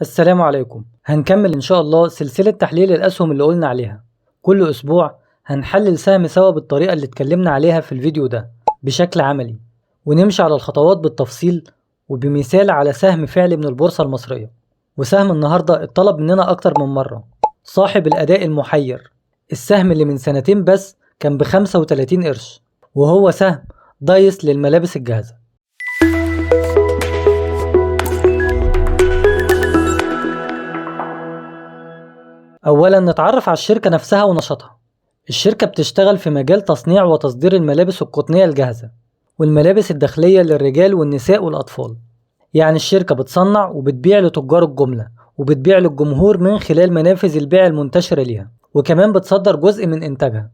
السلام عليكم. هنكمل إن شاء الله سلسلة تحليل الأسهم اللي قلنا عليها. كل أسبوع هنحلل سهم سوا بالطريقة اللي اتكلمنا عليها في الفيديو ده بشكل عملي، ونمشي على الخطوات بالتفصيل وبمثال على سهم فعلي من البورصة المصرية. وسهم النهاردة اتطلب مننا أكتر من مرة، صاحب الأداء المحير، السهم اللي من سنتين بس كان ب35 قرش، وهو سهم دايس للملابس الجاهزة. أولا نتعرف على الشركة نفسها ونشاطها. الشركة بتشتغل في مجال تصنيع وتصدير الملابس القطنية الجاهزة والملابس الداخلية للرجال والنساء والأطفال. يعني الشركة بتصنع وبتبيع لتجار الجملة، وبتبيع للجمهور من خلال منافذ البيع المنتشرة ليها، وكمان بتصدر جزء من إنتاجها.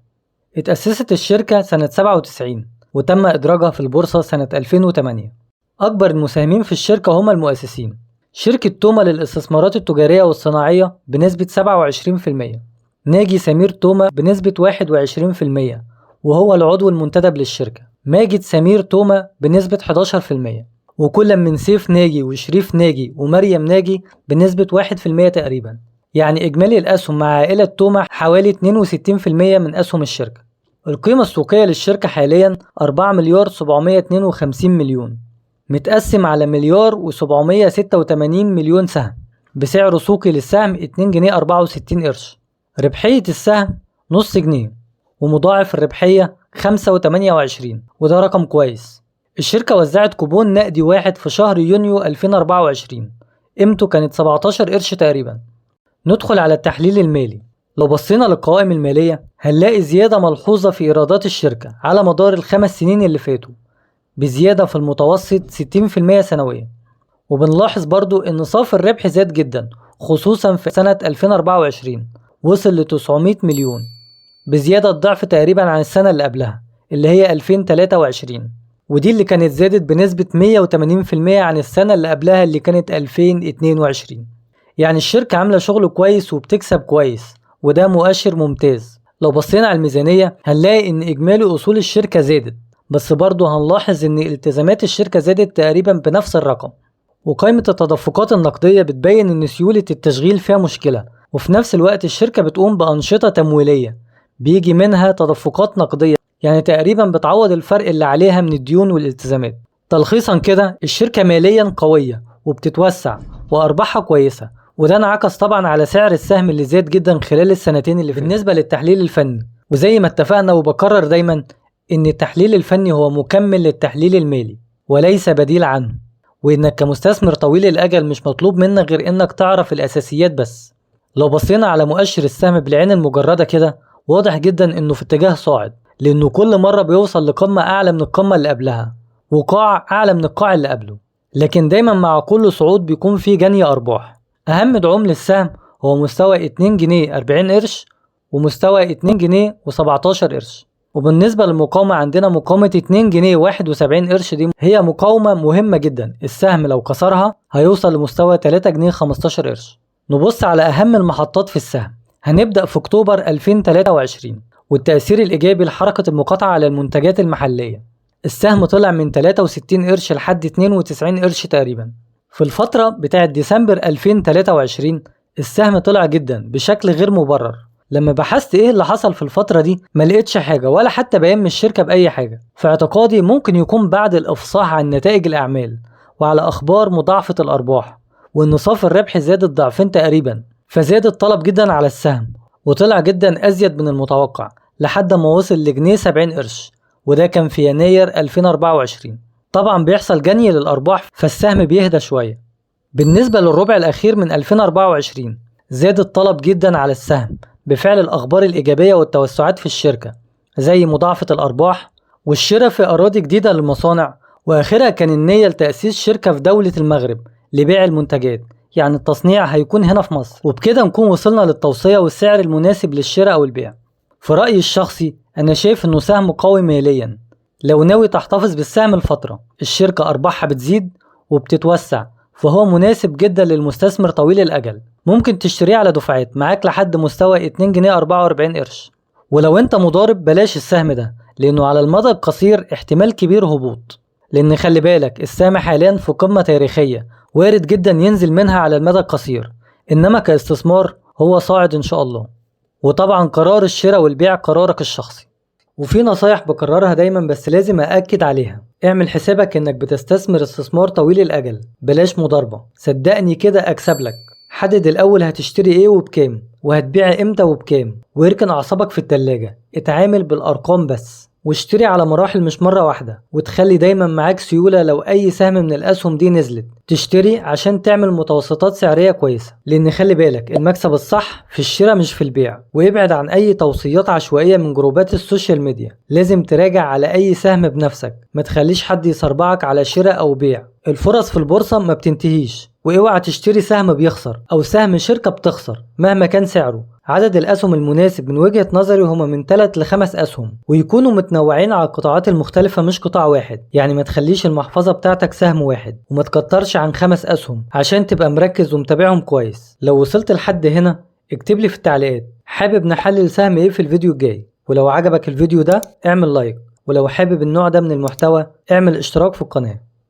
اتأسست الشركة سنة 97 وتم إدراجها في البورصة سنة 2008. أكبر المساهمين في الشركة هم المؤسسين: شركة توما للاستثمارات التجارية والصناعية بنسبة 27%، ناجي سمير توما بنسبة 21%، وهو العضو المنتدب للشركة. ماجد سمير توما بنسبة 11%، وكل من سيف ناجي وشريف ناجي ومريم ناجي بنسبة 1% تقريبا. يعني إجمالي الأسهم مع عائلة توما حوالي 62% من أسهم الشركة. القيمة السوقية للشركة حاليا 4 مليار 752 مليون، متقسم على مليار و786 مليون سهم، بسعر سوقي للسهم 2 جنيه 64 قرش. ربحية السهم نص جنيه، ومضاعف الربحية 5.28، وده رقم كويس. الشركة وزعت كوبون نقدي واحد في شهر يونيو 2024، قيمته كانت 17 قرش تقريبا. ندخل على التحليل المالي. لو بصينا للقوائم المالية هنلاقي زيادة ملحوظة في إيرادات الشركة على مدار ال5 سنين اللي فاتوا، بزيادة في المتوسط 60% سنويا. وبنلاحظ برضو إن صافي الربح زاد جدا، خصوصا في سنة 2024 وصل ل 900 مليون، بزيادة ضعف تقريبا عن السنة اللي قبلها اللي هي 2023، ودي اللي كانت زادت بنسبة 180% عن السنة اللي قبلها اللي كانت 2022. يعني الشركة عاملة شغل كويس وبتكسب كويس، وده مؤشر ممتاز. لو بصينا على الميزانية هنلاقي إن إجمالي أصول الشركة زادت، بس برضه هنلاحظ إن التزامات الشركة زادت تقريبا بنفس الرقم. وقائمة التدفقات النقدية بتبين إن سيولة التشغيل فيها مشكلة، وفي نفس الوقت الشركة بتقوم بأنشطة تمويلية بيجي منها تدفقات نقدية، يعني تقريبا بتعوض الفرق اللي عليها من الديون والالتزامات. تلخيصا كده، الشركة ماليا قوية وبتتوسع وأرباحها كويسة، وده انعكس طبعا على سعر السهم اللي زاد جدا خلال السنتين اللي فاتوا. بالنسبة للتحليل الفني، وزي ما اتفقنا وبكرر دايما إن التحليل الفني هو مكمل للتحليل المالي وليس بديل عنه، وإنك كمستثمر طويل الأجل مش مطلوب منك غير إنك تعرف الأساسيات بس. لو بصينا على مؤشر السهم بالعين المجردة كده، واضح جدا إنه في اتجاه صاعد، لأنه كل مرة بيوصل لقمة أعلى من القمة اللي قبلها وقاع أعلى من القاع اللي قبله، لكن دايما مع كل صعود بيكون في جني أرباح. أهم دعوم للسهم هو مستوى 2 جنيه 40 قرش ومستوى 2 جنيه و17 قرش. وبالنسبة للمقاومة عندنا مقاومة 2 جنيه 71 قرش، دي هي مقاومة مهمة جدا، السهم لو كسرها هيوصل لمستوى 3 جنيه 15 قرش. نبص على أهم المحطات في السهم. هنبدأ في أكتوبر 2023 والتأثير الإيجابي لحركة المقاطعة على المنتجات المحلية. السهم طلع من 63 قرش لحد 92 قرش تقريبا. في الفترة بتاعت ديسمبر 2023 السهم طلع جدا بشكل غير مبرر. لما بحثت ايه اللي حصل في الفترة دي ما لقيتش حاجة ولا حتى بيان من الشركة بأي حاجة. في اعتقادي ممكن يكون بعد الإفصاح عن نتائج الأعمال وعلى أخبار مضاعفة الأرباح، وإن صافي الربح زاد الضعفين تقريبا، فزاد الطلب جدا على السهم وطلع جدا أزيد من المتوقع لحد ما وصل لجنيه 70 قرش، وده كان في يناير 2024. طبعا بيحصل جني للأرباح فالسهم بيهدى شوية. بالنسبة للربع الأخير من 2024 زاد الطلب جدا على السهم بفعل الأخبار الإيجابية والتوسعات في الشركة، زي مضاعفة الأرباح والشراء في أراضي جديدة للمصانع، وآخرها كان النية لتأسيس شركة في دولة المغرب لبيع المنتجات، يعني التصنيع هيكون هنا في مصر. وبكده نكون وصلنا للتوصية والسعر المناسب للشراء أو البيع. في رأيي الشخصي أنا شايف إنه سهم قوي ماليا. لو ناوي تحتفظ بالسهم الفترة الشركة أرباحها بتزيد وبتتوسع، فهو مناسب جدا للمستثمر طويل الأجل. ممكن تشتريه على دفعات معاك لحد مستوى 2 جنيه 44 قرش. ولو انت مضارب بلاش السهم ده، لأنه على المدى القصير احتمال كبير هبوط. لان خلي بالك السهم حاليا في قمة تاريخية، وارد جدا ينزل منها على المدى القصير، انما كاستثمار هو صاعد ان شاء الله. وطبعا قرار الشراء والبيع قرارك الشخصي. وفي نصايح بكررها دايما بس لازم أأكد عليها: اعمل حسابك انك بتستثمر استثمار طويل الأجل، بلاش مضاربة، صدقني كده أكسب لك. حدد الأول هتشتري ايه وبكام، وهتبيع امتى وبكام، واركن أعصابك في التلاجة، اتعامل بالأرقام بس، واشتري على مراحل مش مرة واحدة، وتخلي دايما معاك سيولة لو أي سهم من الأسهم دي نزلت تشتري عشان تعمل متوسطات سعرية كويسة. لأن خلي بالك المكسب الصح في الشراء مش في البيع. وابعد عن أي توصيات عشوائية من جروبات السوشيال ميديا، لازم تراجع على أي سهم بنفسك، ما تخليش حد يصربعك على شراء أو بيع. الفرص في البورصة ما بتنتهيش، واوعى تشتري سهم بيخسر أو سهم شركة بتخسر مهما كان سعره. عدد الأسهم المناسب من وجهة نظري هما من 3 ل 5 أسهم، ويكونوا متنوعين على القطاعات المختلفة مش قطاع واحد. يعني ما تخليش المحفظة بتاعتك سهم واحد، وما تكترش عن 5 أسهم عشان تبقى مركز ومتابعهم كويس. لو وصلت لحد هنا اكتب لي في التعليقات حابب نحلل سهم ايه في الفيديو الجاي. ولو عجبك الفيديو ده اعمل لايك، ولو حابب النوع ده من المحتوى اعمل اشتراك في القناة.